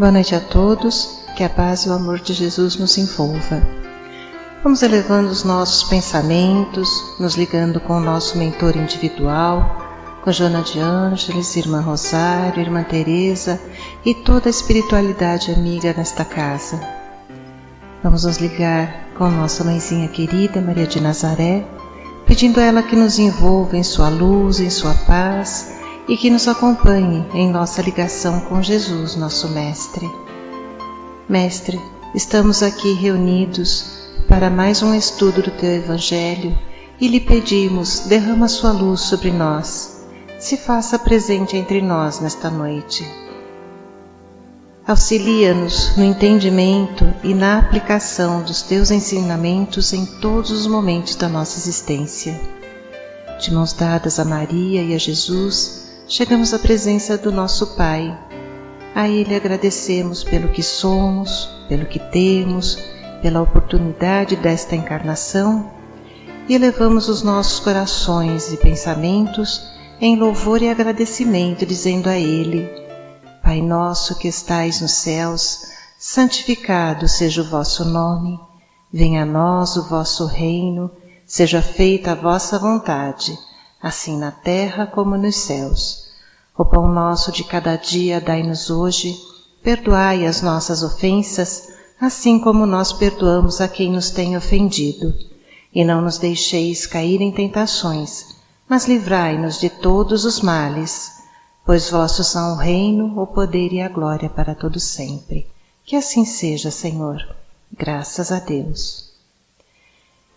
Boa noite a todos, que a paz e o amor de Jesus nos envolva. Vamos elevando os nossos pensamentos, nos ligando com o nosso mentor individual, com Joana de Ângeles, Irmã Rosário, Irmã Teresa e toda a espiritualidade amiga nesta casa. Vamos nos ligar com nossa mãezinha querida, Maria de Nazaré, pedindo a ela que nos envolva em sua luz, em sua paz e que nos acompanhe em nossa ligação com Jesus, nosso Mestre. Mestre, estamos aqui reunidos para mais um estudo do Teu Evangelho e lhe pedimos, derrama sua luz sobre nós, se faça presente entre nós nesta noite. Auxilia-nos no entendimento e na aplicação dos Teus ensinamentos em todos os momentos da nossa existência. De mãos dadas a Maria e a Jesus, chegamos à presença do nosso Pai. A Ele agradecemos pelo que somos, pelo que temos, pela oportunidade desta encarnação e elevamos os nossos corações e pensamentos em louvor e agradecimento, dizendo a Ele: Pai nosso que estais nos céus, santificado seja o vosso nome, venha a nós o vosso reino, seja feita a vossa vontade, assim na terra como nos céus. O pão nosso de cada dia dai-nos hoje, perdoai as nossas ofensas, assim como nós perdoamos a quem nos tem ofendido. E não nos deixeis cair em tentações, mas livrai-nos de todos os males, pois vossos são o reino, o poder e a glória para todo sempre. Que assim seja, Senhor. Graças a Deus.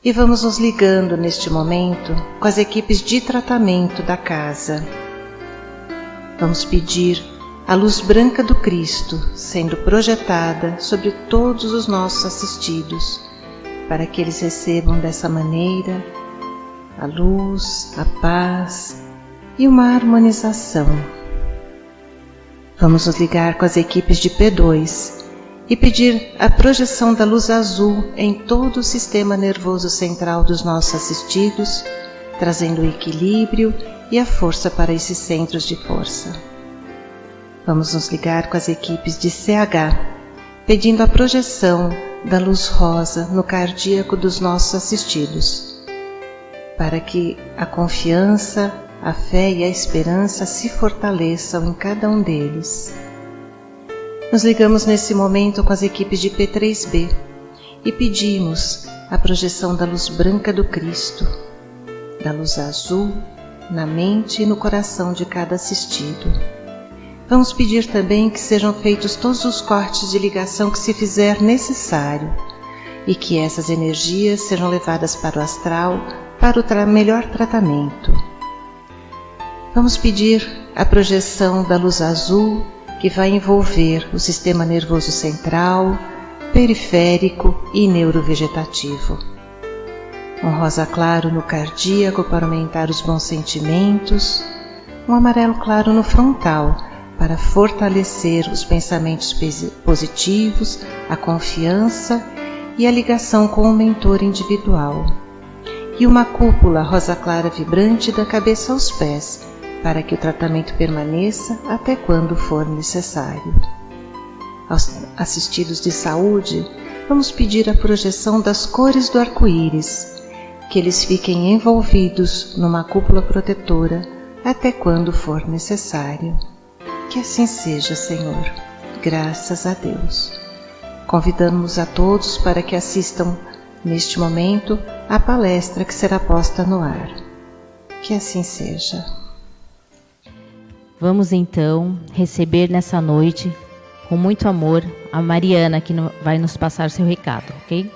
E vamos nos ligando neste momento com as equipes de tratamento da casa. Vamos pedir a luz branca do Cristo sendo projetada sobre todos os nossos assistidos, para que eles recebam dessa maneira a luz, a paz e uma harmonização. Vamos nos ligar com as equipes de P2 e pedir a projeção da luz azul em todo o sistema nervoso central dos nossos assistidos, trazendo o equilíbrio e a força para esses centros de força. Vamos nos ligar com as equipes de CH, pedindo a projeção da luz rosa no cardíaco dos nossos assistidos, para que a confiança, a fé e a esperança se fortaleçam em cada um deles. Nos ligamos nesse momento com as equipes de P3B e pedimos a projeção da luz branca do Cristo, da luz azul, na mente e no coração de cada assistido. Vamos pedir também que sejam feitos todos os cortes de ligação que se fizer necessário e que essas energias sejam levadas para o astral para o melhor tratamento. Vamos pedir a projeção da luz azul que vai envolver o sistema nervoso central, periférico e neurovegetativo. Um rosa claro no cardíaco para aumentar os bons sentimentos, um amarelo claro no frontal para fortalecer os pensamentos positivos, a confiança e a ligação com o mentor individual. E uma cúpula rosa clara vibrante da cabeça aos pés, para que o tratamento permaneça até quando for necessário. Aos assistidos de saúde, vamos pedir a projeção das cores do arco-íris, que eles fiquem envolvidos numa cúpula protetora até quando for necessário. Que assim seja, Senhor. Graças a Deus. Convidamos a todos para que assistam neste momento à palestra que será posta no ar. Que assim seja. Vamos então receber nessa noite, com muito amor, a Mariana, que vai nos passar seu recado, ok?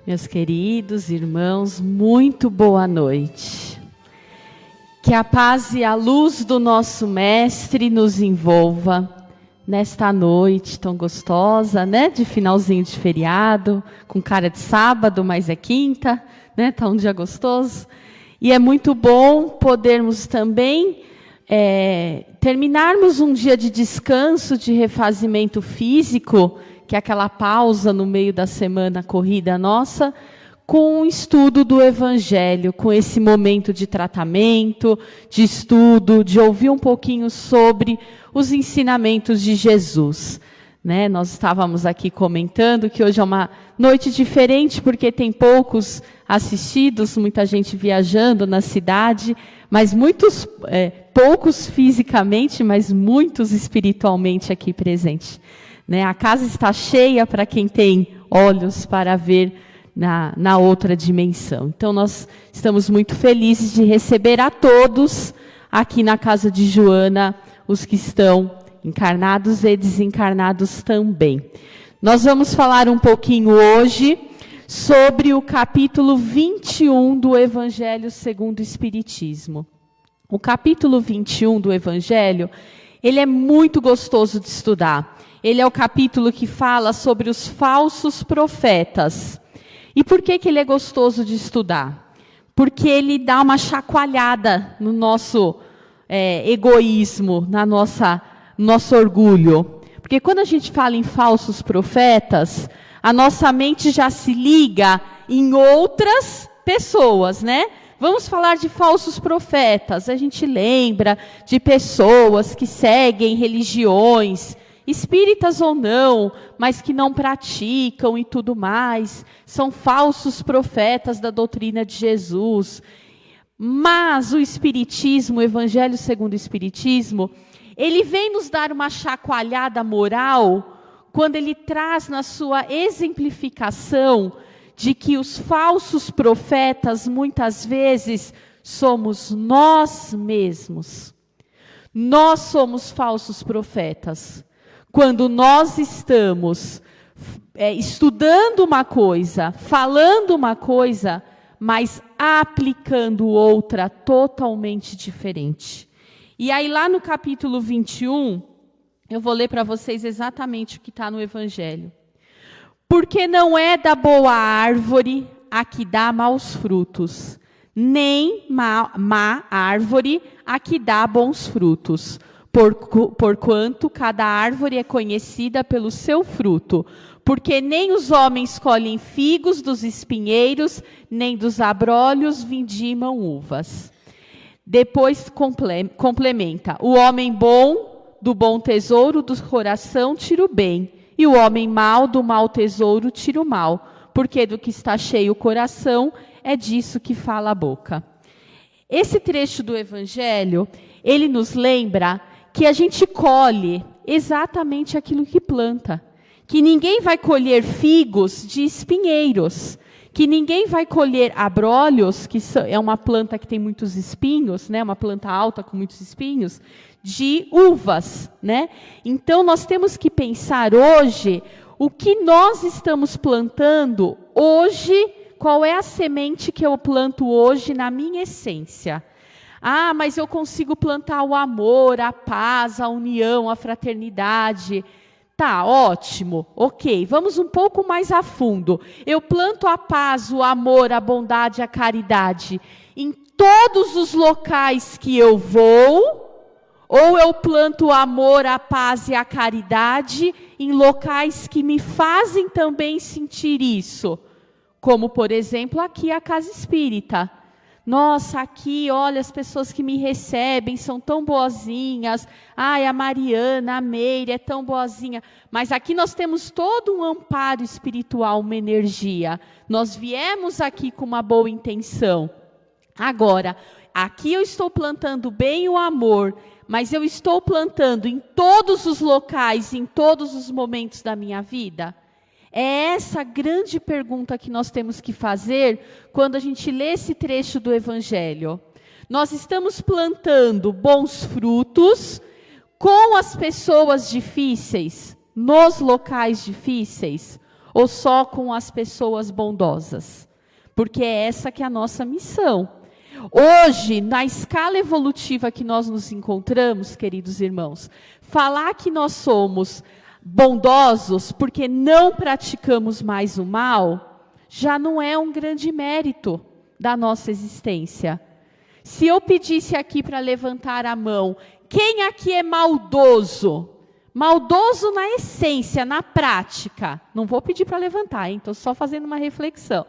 Meus queridos irmãos, muito boa noite. Que a paz e a luz do nosso Mestre nos envolva nesta noite tão gostosa, né? De finalzinho de feriado, com cara de sábado, mas é quinta, né? Tá um dia gostoso. E é muito bom podermos também terminarmos um dia de descanso, de refazimento físico, que é aquela pausa no meio da semana corrida nossa, com o estudo do Evangelho, com esse momento de tratamento, de estudo, de ouvir um pouquinho sobre os ensinamentos de Jesus. Né? Nós estávamos aqui comentando que hoje é uma noite diferente, porque tem poucos assistidos, muita gente viajando na cidade, mas muitos, poucos fisicamente, mas muitos espiritualmente aqui presentes. Né? A casa está cheia para quem tem olhos para ver na outra dimensão. Então, nós estamos muito felizes de receber a todos aqui na casa de Joana, os que estão encarnados e desencarnados também. Nós vamos falar um pouquinho hoje sobre o capítulo 21 do Evangelho segundo o Espiritismo. O capítulo 21 do Evangelho, ele é muito gostoso de estudar. Ele é o capítulo que fala sobre os falsos profetas. E por que ele é gostoso de estudar? Porque ele dá uma chacoalhada no nosso egoísmo, nosso orgulho. Porque quando a gente fala em falsos profetas, a nossa mente já se liga em outras pessoas, né? Vamos falar de falsos profetas. A gente lembra de pessoas que seguem religiões, espíritas ou não, mas que não praticam e tudo mais. São falsos profetas da doutrina de Jesus. Mas o Espiritismo, o Evangelho segundo o Espiritismo, ele vem nos dar uma chacoalhada moral quando ele traz na sua exemplificação de que os falsos profetas, muitas vezes, somos nós mesmos. Nós somos falsos profetas. Quando nós estamos estudando uma coisa, falando uma coisa, mas aplicando outra totalmente diferente. E aí lá no capítulo 21, eu vou ler para vocês exatamente o que está no Evangelho. Porque não é da boa árvore a que dá maus frutos, nem má árvore a que dá bons frutos. Porquanto cada árvore é conhecida pelo seu fruto, porque nem os homens colhem figos dos espinheiros, nem dos abrolhos vindimam uvas. Depois complementa, o homem bom, do bom tesouro do coração tira o bem, e o homem mau, do mau tesouro tira o mal, porque do que está cheio o coração, é disso que fala a boca. Esse trecho do Evangelho, ele nos lembra que a gente colhe exatamente aquilo que planta. Que ninguém vai colher figos de espinheiros. Que ninguém vai colher abrolhos, que é uma planta que tem muitos espinhos, né? Uma planta alta com muitos espinhos, de uvas, né? Então, nós temos que pensar hoje o que nós estamos plantando hoje, qual é a semente que eu planto hoje na minha essência. Ah, mas eu consigo plantar o amor, a paz, a união, a fraternidade. Tá, ótimo, ok, vamos um pouco mais a fundo. Eu planto a paz, o amor, a bondade, a caridade em todos os locais que eu vou, ou eu planto o amor, a paz e a caridade em locais que me fazem também sentir isso? Como, por exemplo, aqui a Casa Espírita. Nossa, aqui, olha, as pessoas que me recebem são tão boazinhas. Ai, a Mariana, a Meire é tão boazinha. Mas aqui nós temos todo um amparo espiritual, uma energia. Nós viemos aqui com uma boa intenção. Agora, aqui eu estou plantando bem o amor, mas eu estou plantando em todos os locais, em todos os momentos da minha vida? É essa grande pergunta que nós temos que fazer quando a gente lê esse trecho do Evangelho. Nós estamos plantando bons frutos com as pessoas difíceis, nos locais difíceis, ou só com as pessoas bondosas? Porque é essa que é a nossa missão. Hoje, na escala evolutiva que nós nos encontramos, queridos irmãos, falar que nós somos bondosos porque não praticamos mais o mal, já não é um grande mérito da nossa existência. Se eu pedisse aqui para levantar a mão, quem aqui é maldoso? Maldoso na essência, na prática. Não vou pedir para levantar, hein? Estou só fazendo uma reflexão.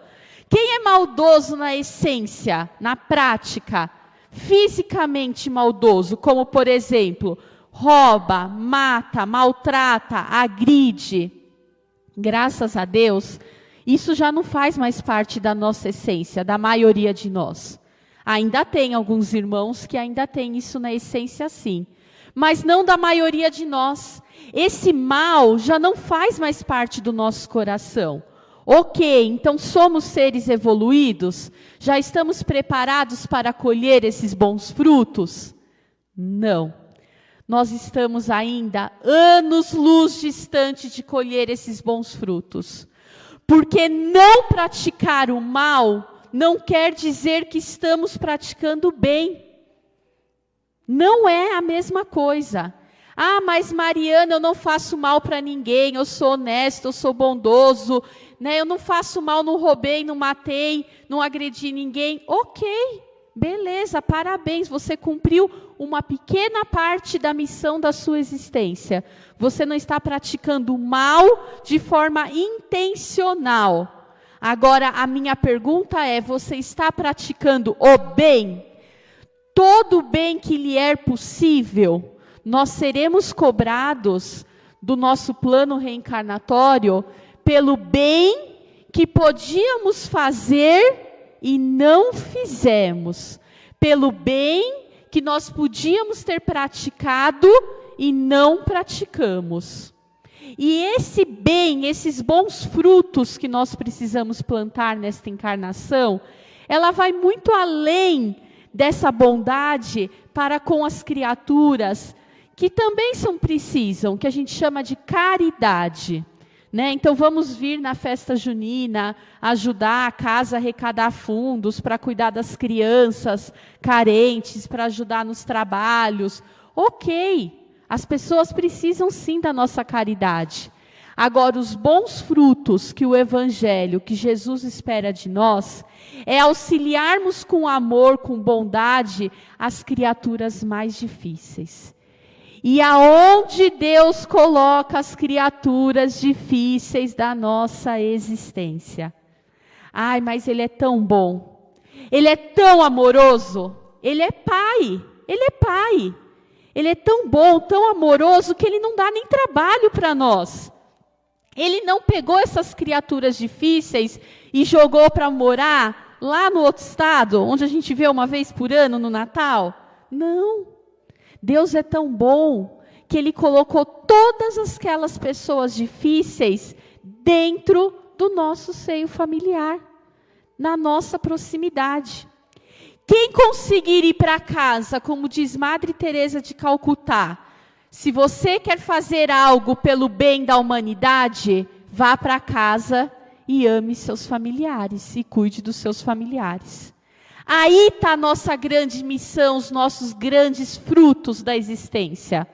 Quem é maldoso na essência, na prática? Fisicamente maldoso, como por exemplo, rouba, mata, maltrata, agride. Graças a Deus, isso já não faz mais parte da nossa essência, da maioria de nós. Ainda tem alguns irmãos que ainda têm isso na essência sim, mas não da maioria de nós. Esse mal já não faz mais parte do nosso coração. Ok, então somos seres evoluídos? Já estamos preparados para colher esses bons frutos? Não. Nós estamos ainda anos-luz distante de colher esses bons frutos. Porque não praticar o mal não quer dizer que estamos praticando o bem. Não é a mesma coisa. Ah, mas Mariana, eu não faço mal para ninguém, eu sou honesto, eu sou bondoso, né? Eu não faço mal, não roubei, não matei, não agredi ninguém. Ok, beleza, parabéns, você cumpriu uma pequena parte da missão da sua existência. Você não está praticando o mal de forma intencional. Agora, a minha pergunta é, você está praticando o bem? Todo o bem que lhe é possível, nós seremos cobrados do nosso plano reencarnatório pelo bem que podíamos fazer e não fizemos. Pelo bem que nós podíamos ter praticado e não praticamos. E esse bem, esses bons frutos que nós precisamos plantar nesta encarnação, ela vai muito além dessa bondade para com as criaturas que também precisam, que a gente chama de caridade. Né? Então vamos vir na festa junina, ajudar a casa a arrecadar fundos para cuidar das crianças carentes, para ajudar nos trabalhos. Ok, as pessoas precisam sim da nossa caridade. Agora, os bons frutos que o Evangelho, que Jesus espera de nós, é auxiliarmos com amor, com bondade, as criaturas mais difíceis. E aonde Deus coloca as criaturas difíceis da nossa existência? Ai, mas Ele é tão bom, Ele é tão amoroso, Ele é Pai, Ele é Pai. Ele é tão bom, tão amoroso, que Ele não dá nem trabalho para nós. Ele não pegou essas criaturas difíceis e jogou para morar lá no outro estado, onde a gente vê uma vez por ano no Natal. Não. Deus é tão bom que Ele colocou todas aquelas pessoas difíceis dentro do nosso seio familiar, na nossa proximidade. Quem conseguir ir para casa, como diz Madre Teresa de Calcutá, se você quer fazer algo pelo bem da humanidade, vá para casa e ame seus familiares e cuide dos seus familiares. Aí está a nossa grande missão, os nossos grandes frutos da existência.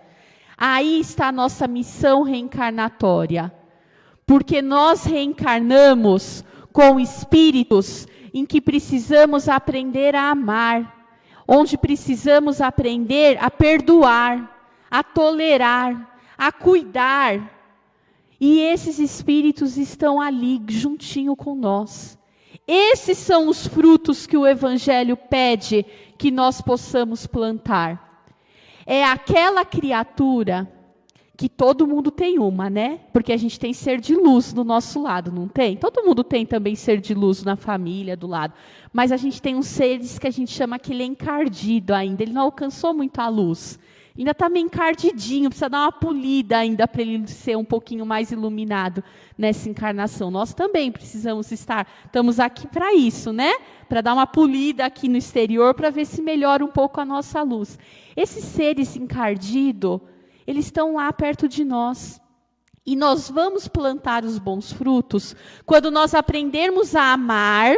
Aí está a nossa missão reencarnatória. Porque nós reencarnamos com espíritos em que precisamos aprender a amar, onde precisamos aprender a perdoar, a tolerar, a cuidar. E esses espíritos estão ali, juntinho com nós. Esses são os frutos que o Evangelho pede que nós possamos plantar. É aquela criatura que todo mundo tem uma, né? Porque a gente tem ser de luz do nosso lado, não tem? Todo mundo tem também ser de luz na família, do lado. Mas a gente tem uns seres que a gente chama que ele é encardido ainda. Ele não alcançou muito a luz. Ainda está meio encardidinho, precisa dar uma polida ainda para ele ser um pouquinho mais iluminado nessa encarnação. Nós também precisamos estamos aqui para isso, né? Para dar uma polida aqui no exterior, para ver se melhora um pouco a nossa luz. Esses seres encardidos, eles estão lá perto de nós. E nós vamos plantar os bons frutos quando nós aprendermos a amar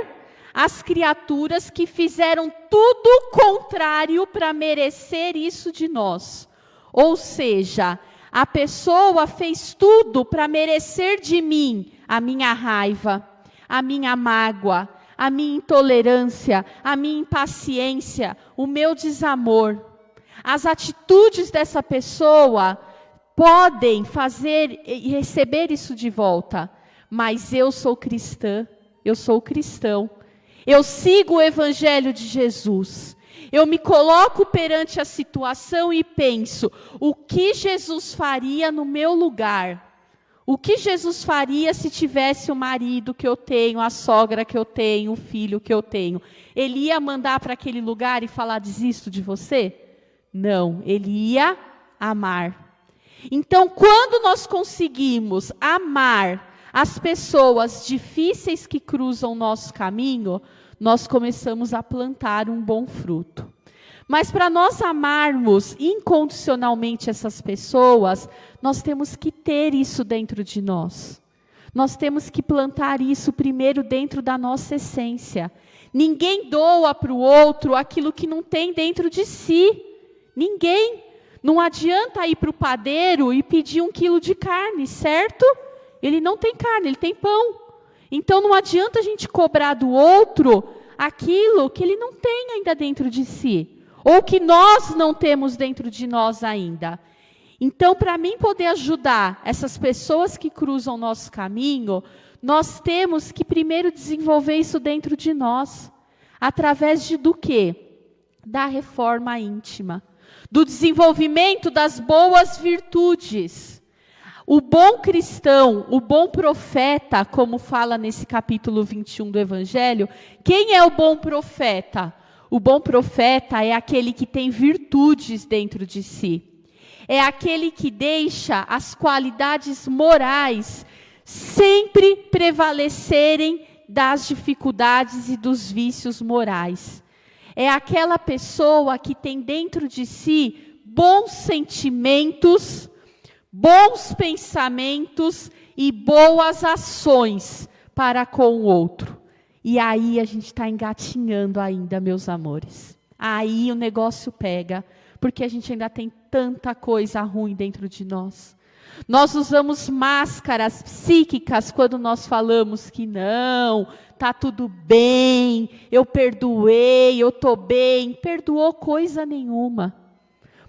as criaturas que fizeram tudo contrário para merecer isso de nós. Ou seja, a pessoa fez tudo para merecer de mim a minha raiva, a minha mágoa, a minha intolerância, a minha impaciência, o meu desamor. As atitudes dessa pessoa podem fazer e receber isso de volta, mas eu sou cristã, eu sou cristão, eu sigo o Evangelho de Jesus, eu me coloco perante a situação e penso, o que Jesus faria no meu lugar? O que Jesus faria se tivesse o marido que eu tenho, a sogra que eu tenho, o filho que eu tenho? Ele ia mandar para aquele lugar e falar, desisto de você? Não, ele ia amar. Então, quando nós conseguimos amar as pessoas difíceis que cruzam o nosso caminho, nós começamos a plantar um bom fruto. Mas para nós amarmos incondicionalmente essas pessoas, nós temos que ter isso dentro de nós. Nós temos que plantar isso primeiro dentro da nossa essência. Ninguém doa para o outro aquilo que não tem dentro de si. Ninguém. Não adianta ir para o padeiro e pedir 1 quilo de carne, certo? Ele não tem carne, ele tem pão. Então não adianta a gente cobrar do outro aquilo que ele não tem ainda dentro de si. Ou que nós não temos dentro de nós ainda. Então, para mim poder ajudar essas pessoas que cruzam o nosso caminho, nós temos que primeiro desenvolver isso dentro de nós. Através do quê? Da reforma íntima. Do desenvolvimento das boas virtudes. O bom cristão, o bom profeta, como fala nesse capítulo 21 do Evangelho, quem é o bom profeta? O bom profeta é aquele que tem virtudes dentro de si. É aquele que deixa as qualidades morais sempre prevalecerem das dificuldades e dos vícios morais. É aquela pessoa que tem dentro de si bons sentimentos, bons pensamentos e boas ações para com o outro. E aí a gente está engatinhando ainda, meus amores. Aí o negócio pega, porque a gente ainda tem tanta coisa ruim dentro de nós. Nós usamos máscaras psíquicas quando nós falamos que não, está tudo bem, eu perdoei, eu estou bem. Perdoou coisa nenhuma.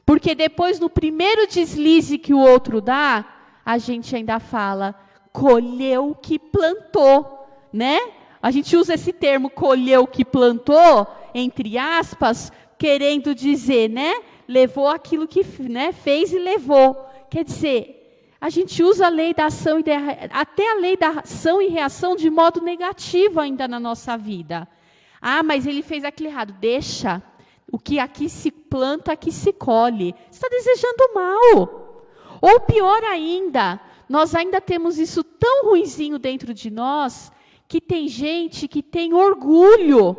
Porque depois, no primeiro deslize que o outro dá, a gente ainda fala, colheu o que plantou, né? A gente usa esse termo, colheu o que plantou, entre aspas, querendo dizer, né? Levou aquilo que, né, fez e levou. Quer dizer, a gente usa a lei da ação e até a lei da ação e reação de modo negativo ainda na nossa vida. Ah, mas ele fez aquilo errado. Deixa. O que aqui se planta, aqui se colhe. Você está desejando mal. Ou pior ainda, nós ainda temos isso tão ruinzinho dentro de nós, que tem gente que tem orgulho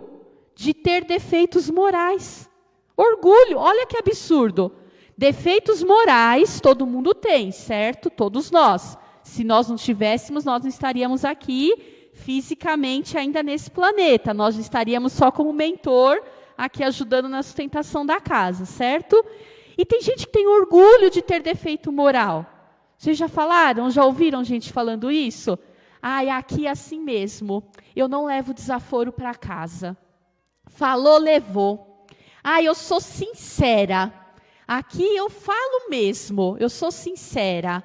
de ter defeitos morais. Orgulho, olha que absurdo. Defeitos morais todo mundo tem, certo? Todos nós. Se nós não tivéssemos, nós não estaríamos aqui fisicamente ainda nesse planeta. Nós estaríamos só como mentor, aqui ajudando na sustentação da casa, certo? E tem gente que tem orgulho de ter defeito moral. Vocês já falaram, já ouviram gente falando isso? Ai, aqui é assim mesmo, eu não levo desaforo para casa. Falou, levou. Ai, eu sou sincera. Aqui eu falo mesmo, eu sou sincera.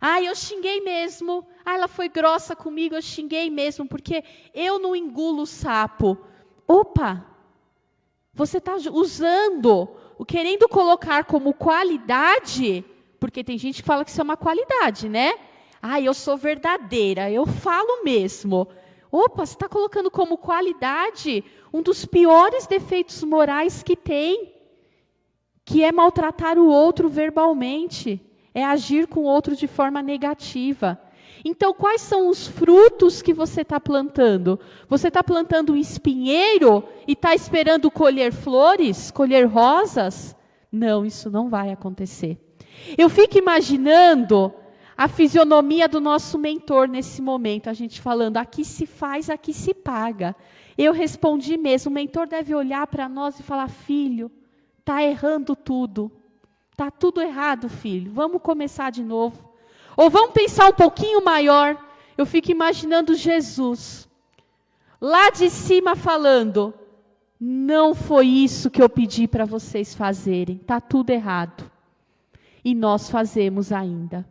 Ai, eu xinguei mesmo. Ai, ela foi grossa comigo, eu xinguei mesmo, porque eu não engulo o sapo. Opa! Você está usando, querendo colocar como qualidade, porque tem gente que fala que isso é uma qualidade, né? Ah, eu sou verdadeira, eu falo mesmo. Opa, você está colocando como qualidade um dos piores defeitos morais que tem, que é maltratar o outro verbalmente, é agir com o outro de forma negativa. Então, quais são os frutos que você está plantando? Você está plantando um espinheiro e está esperando colher flores, colher rosas? Não, isso não vai acontecer. Eu fico imaginando a fisionomia do nosso mentor nesse momento, a gente falando, aqui se faz, aqui se paga. Eu respondi mesmo, o mentor deve olhar para nós e falar, filho, está errando tudo. Está tudo errado, filho, vamos começar de novo. Ou vamos pensar um pouquinho maior. Eu fico imaginando Jesus. lá de cima falando: não foi isso que eu pedi para vocês fazerem, está tudo errado. E nós fazemos ainda.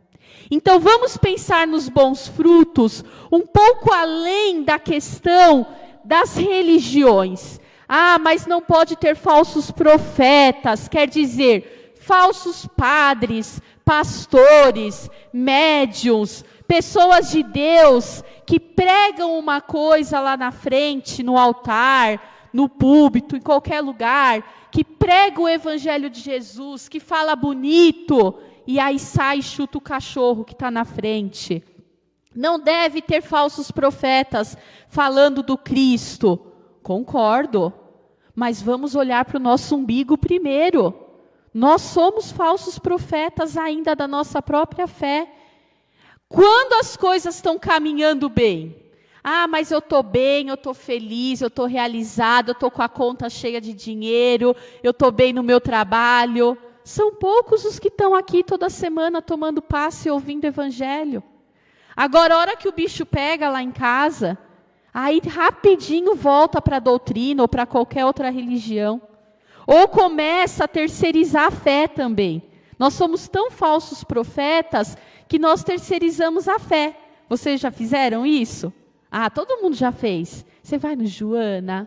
Então vamos pensar nos bons frutos, um pouco além da questão das religiões. Ah, mas não pode ter falsos profetas, quer dizer, falsos padres, pastores, médiuns, pessoas de Deus que pregam uma coisa lá na frente, no altar, no púlpito, em qualquer lugar, que prega o evangelho de Jesus, que fala bonito, e aí sai e chuta o cachorro que está na frente. Não deve ter falsos profetas falando do Cristo. Concordo, mas vamos olhar para o nosso umbigo primeiro. Nós somos falsos profetas ainda da nossa própria fé. Quando as coisas estão caminhando bem, ah, mas eu estou bem, eu estou feliz, eu estou realizado, eu estou com a conta cheia de dinheiro, eu estou bem no meu trabalho. São poucos os que estão aqui toda semana tomando passe e ouvindo evangelho. Agora, a hora que o bicho pega lá em casa, aí rapidinho volta para a doutrina ou para qualquer outra religião. Ou começa a terceirizar a fé também. Nós somos tão falsos profetas que nós terceirizamos a fé. Vocês já fizeram isso? Ah, todo mundo já fez. Você vai no Joana,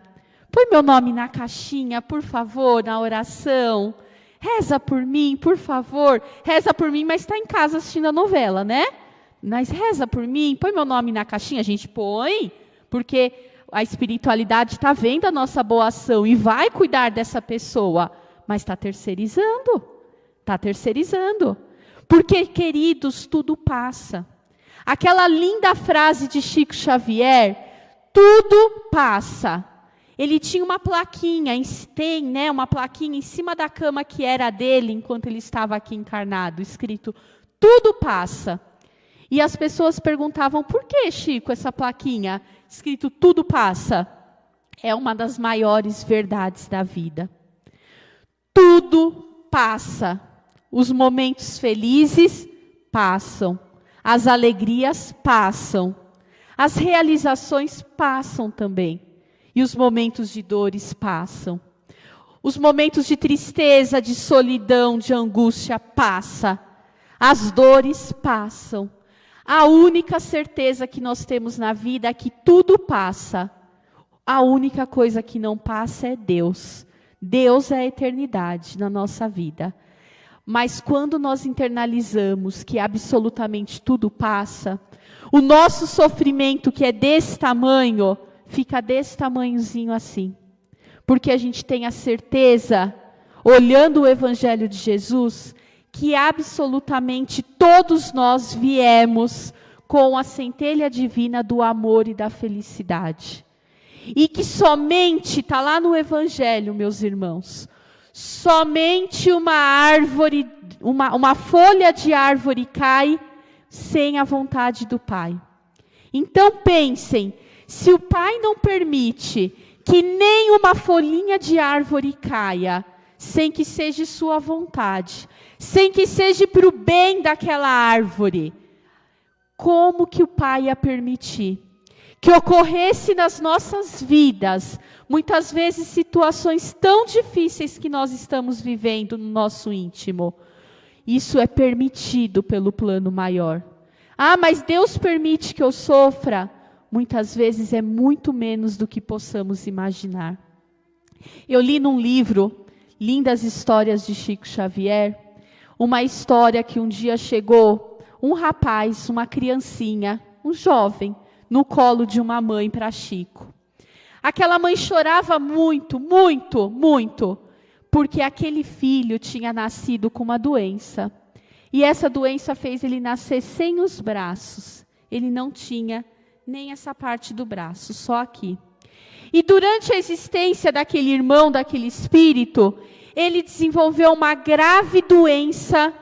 põe meu nome na caixinha, por favor, na oração. Reza por mim, por favor. Reza por mim, mas está em casa assistindo a novela, né? Mas reza por mim, põe meu nome na caixinha. A gente põe, porque a espiritualidade está vendo a nossa boa ação e vai cuidar dessa pessoa. Mas está terceirizando. Está terceirizando. Porque, queridos, tudo passa. Aquela linda frase de Chico Xavier, tudo passa. Ele tinha uma plaquinha, tem, né, uma plaquinha em cima da cama que era dele enquanto ele estava aqui encarnado, escrito, tudo passa. E as pessoas perguntavam, por que, Chico, essa plaquinha, escrito, tudo passa? É uma das maiores verdades da vida. Tudo passa. Os momentos felizes passam. As alegrias passam. As realizações passam também. E os momentos de dores passam. Os momentos de tristeza, de solidão, de angústia passam. As dores passam. A única certeza que nós temos na vida é que tudo passa. A única coisa que não passa é Deus. Deus é a eternidade na nossa vida. Mas quando nós internalizamos que absolutamente tudo passa, o nosso sofrimento, que é desse tamanho, fica desse tamanhozinho assim. Porque a gente tem a certeza, olhando o Evangelho de Jesus, que absolutamente todos nós viemos com a centelha divina do amor e da felicidade. E que somente, está lá no Evangelho, meus irmãos, somente uma folha de árvore cai sem a vontade do Pai. Então pensem, se o Pai não permite que nem uma folhinha de árvore caia, sem que seja sua vontade, sem que seja para o bem daquela árvore, como que o Pai ia permitir que ocorresse nas nossas vidas, muitas vezes situações tão difíceis que nós estamos vivendo no nosso íntimo? Isso é permitido pelo plano maior. Ah, mas Deus permite que eu sofra? Muitas vezes é muito menos do que possamos imaginar. Eu li num livro, Lindas Histórias de Chico Xavier, uma história que um dia chegou um rapaz, uma criancinha, um jovem, no colo de uma mãe para Chico. Aquela mãe chorava muito, muito, muito, porque aquele filho tinha nascido com uma doença. E essa doença fez ele nascer sem os braços. Ele não tinha nem essa parte do braço, só aqui. E durante a existência daquele irmão, daquele espírito, ele desenvolveu uma grave doença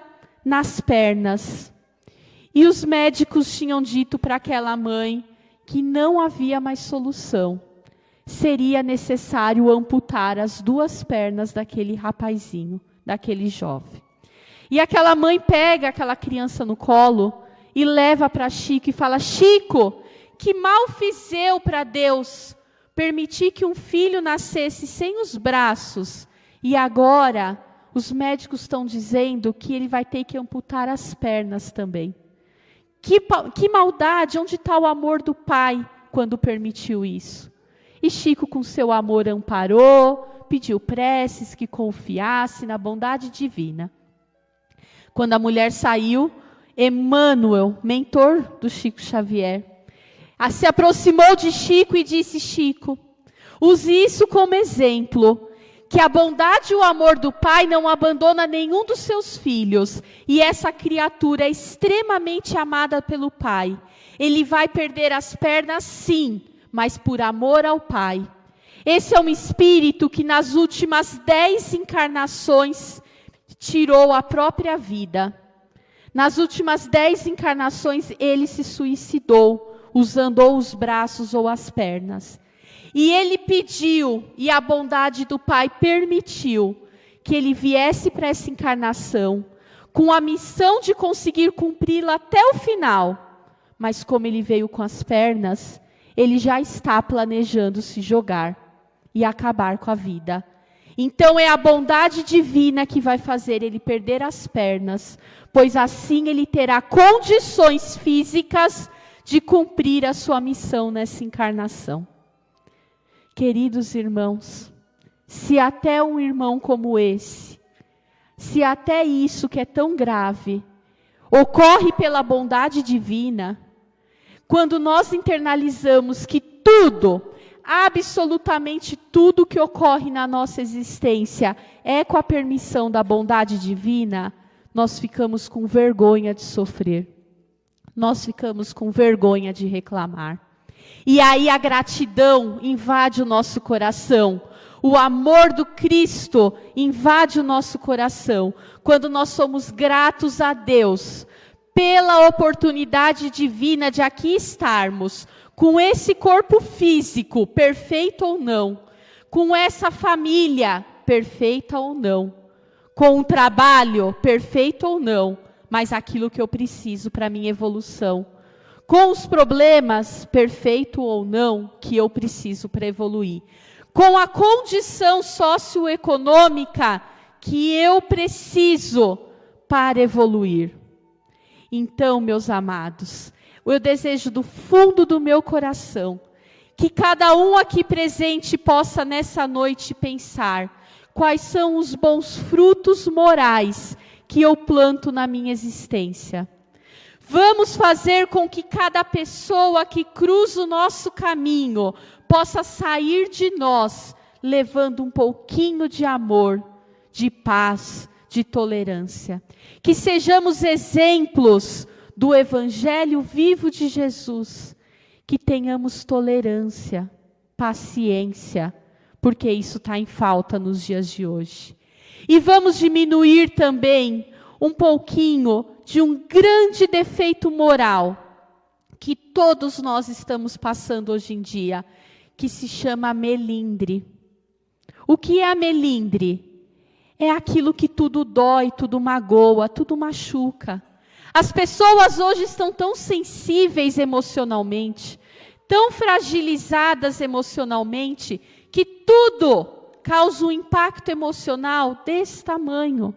nas pernas. E os médicos tinham dito para aquela mãe que não havia mais solução. Seria necessário amputar as duas pernas daquele rapazinho, daquele jovem. E aquela mãe pega aquela criança no colo e leva para Chico e fala, Chico, que mal fiz eu para Deus, permitir que um filho nascesse sem os braços, e agora os médicos estão dizendo que ele vai ter que amputar as pernas também. Que maldade, onde está o amor do pai quando permitiu isso? E Chico, com seu amor, amparou, pediu preces, que confiasse na bondade divina. Quando a mulher saiu, Emmanuel, mentor do Chico Xavier, se aproximou de Chico e disse: Chico, use isso como exemplo, que a bondade e o amor do pai não abandona nenhum dos seus filhos, e essa criatura é extremamente amada pelo pai. Ele vai perder as pernas, sim, mas por amor ao pai. Esse é um espírito que nas últimas 10 encarnações tirou a própria vida. Nas últimas 10 encarnações ele se suicidou, usando ou os braços ou as pernas. E ele pediu, e a bondade do pai permitiu, que ele viesse para essa encarnação, com a missão de conseguir cumpri-la até o final. Mas como ele veio com as pernas, ele já está planejando se jogar e acabar com a vida. Então é a bondade divina que vai fazer ele perder as pernas, pois assim ele terá condições físicas de cumprir a sua missão nessa encarnação. Queridos irmãos, se até um irmão como esse, se até isso que é tão grave, ocorre pela bondade divina, quando nós internalizamos que tudo, absolutamente tudo que ocorre na nossa existência é com a permissão da bondade divina, nós ficamos com vergonha de sofrer. Nós ficamos com vergonha de reclamar. E aí a gratidão invade o nosso coração. O amor do Cristo invade o nosso coração. Quando nós somos gratos a Deus pela oportunidade divina de aqui estarmos, com esse corpo físico, perfeito ou não, com essa família, perfeita ou não, com um trabalho, perfeito ou não, mas aquilo que eu preciso para a minha evolução, com os problemas, perfeito ou não, que eu preciso para evoluir, com a condição socioeconômica que eu preciso para evoluir. Então, meus amados, eu desejo do fundo do meu coração que cada um aqui presente possa nessa noite pensar quais são os bons frutos morais que eu planto na minha existência. Vamos fazer com que cada pessoa que cruza o nosso caminho possa sair de nós levando um pouquinho de amor, de paz, de tolerância. Que sejamos exemplos do Evangelho vivo de Jesus. Que tenhamos tolerância, paciência, porque isso está em falta nos dias de hoje. E vamos diminuir também um pouquinho de um grande defeito moral que todos nós estamos passando hoje em dia, que se chama melindre. O que é a melindre? É aquilo que tudo dói, tudo magoa, tudo machuca. As pessoas hoje estão tão sensíveis emocionalmente, tão fragilizadas emocionalmente, que tudo causa um impacto emocional desse tamanho.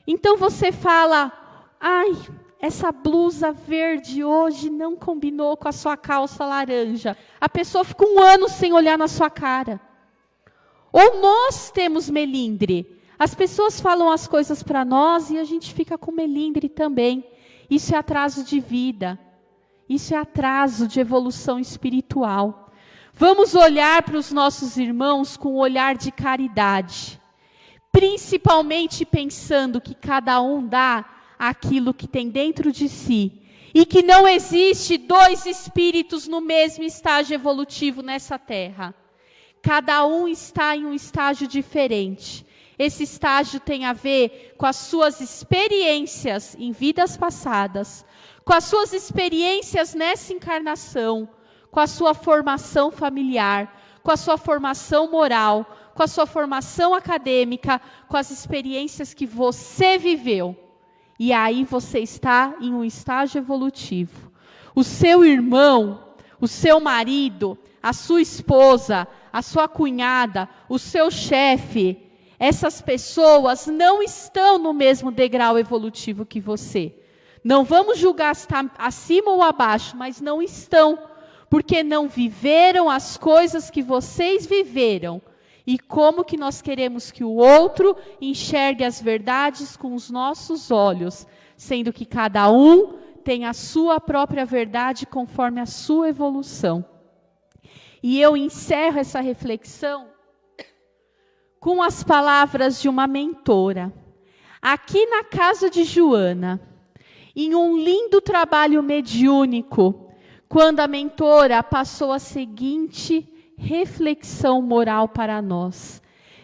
Então você fala, ai, essa blusa verde hoje não combinou com a sua calça laranja. A pessoa fica um ano sem olhar na sua cara. Ou nós temos melindre. As pessoas falam as coisas para nós e a gente fica com melindre também. Isso é atraso de vida. Isso é atraso de evolução espiritual. Vamos olhar para os nossos irmãos com um olhar de caridade. Principalmente pensando que cada um dá aquilo que tem dentro de si. E que não existe dois espíritos no mesmo estágio evolutivo nessa terra. Cada um está em um estágio diferente. Esse estágio tem a ver com as suas experiências em vidas passadas, com as suas experiências nessa encarnação, com a sua formação familiar, com a sua formação moral, com a sua formação acadêmica, com as experiências que você viveu. E aí você está em um estágio evolutivo. O seu irmão, o seu marido, a sua esposa, a sua cunhada, o seu chefe, essas pessoas não estão no mesmo degrau evolutivo que você. Não vamos julgar se está acima ou abaixo, mas não estão, porque não viveram as coisas que vocês viveram. E como que nós queremos que o outro enxergue as verdades com os nossos olhos, sendo que cada um tem a sua própria verdade conforme a sua evolução. E eu encerro essa reflexão com as palavras de uma mentora. Aqui na casa de Joana, em um lindo trabalho mediúnico, quando a mentora passou a seguinte reflexão moral para nós.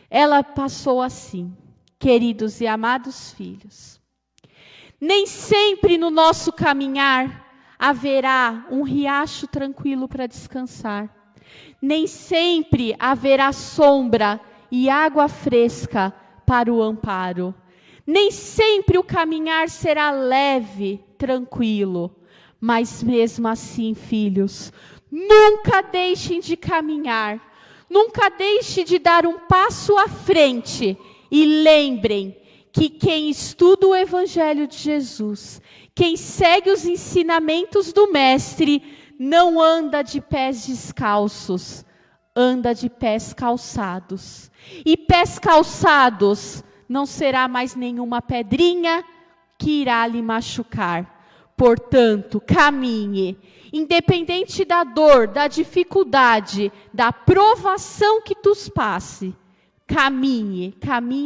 Ela passou assim: queridos e amados filhos, nem sempre no nosso caminhar haverá um riacho tranquilo para descansar. Nem sempre haverá sombra e água fresca para o amparo. Nem sempre o caminhar será leve, tranquilo. Mas mesmo assim, filhos, nunca deixem de caminhar. Nunca deixem de dar um passo à frente. E lembrem que quem estuda o Evangelho de Jesus, quem segue os ensinamentos do Mestre, não anda de pés descalços, anda de pés calçados. E pés calçados não será mais nenhuma pedrinha que irá lhe machucar. Portanto, caminhe, independente da dor, da dificuldade, da provação que tu passe. Caminhe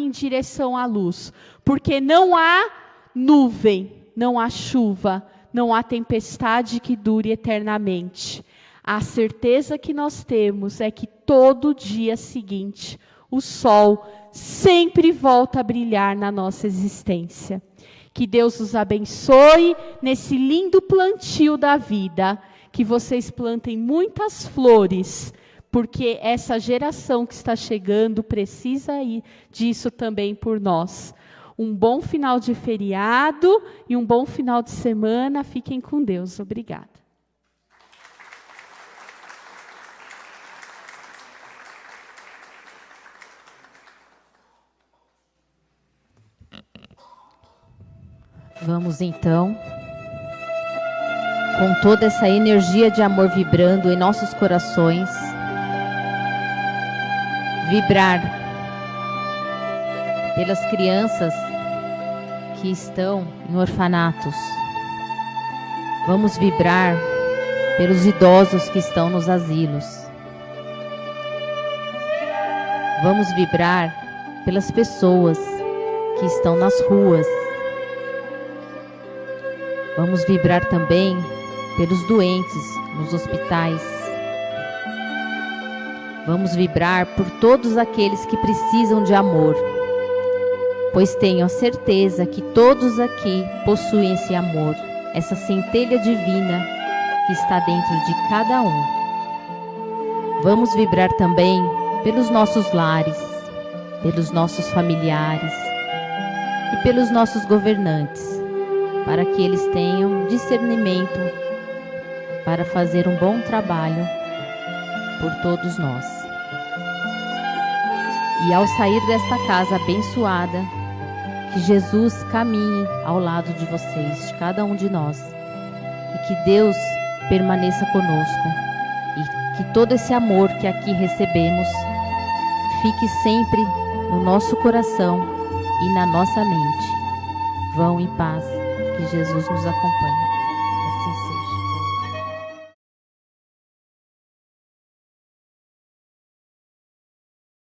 em direção à luz, porque não há nuvem, não há chuva, não há tempestade que dure eternamente. A certeza que nós temos é que todo dia seguinte, o sol sempre volta a brilhar na nossa existência. Que Deus os abençoe nesse lindo plantio da vida, que vocês plantem muitas flores, porque essa geração que está chegando precisa disso também por nós. Um bom final de feriado e um bom final de semana. Fiquem com Deus. Obrigada. Vamos então, com toda essa energia de amor vibrando em nossos corações, vibrar pelas crianças que estão em orfanatos. Vamos vibrar pelos idosos que estão nos asilos. Vamos vibrar pelas pessoas que estão nas ruas. Vamos vibrar também pelos doentes nos hospitais. Vamos vibrar por todos aqueles que precisam de amor, pois tenho a certeza que todos aqui possuem esse amor, essa centelha divina que está dentro de cada um. Vamos vibrar também pelos nossos lares, pelos nossos familiares e pelos nossos governantes, para que eles tenham discernimento para fazer um bom trabalho por todos nós. E ao sair desta casa abençoada, que Jesus caminhe ao lado de vocês, de cada um de nós, e que Deus permaneça conosco, e que todo esse amor que aqui recebemos fique sempre no nosso coração e na nossa mente. Vão em paz. Que Jesus nos acompanhe.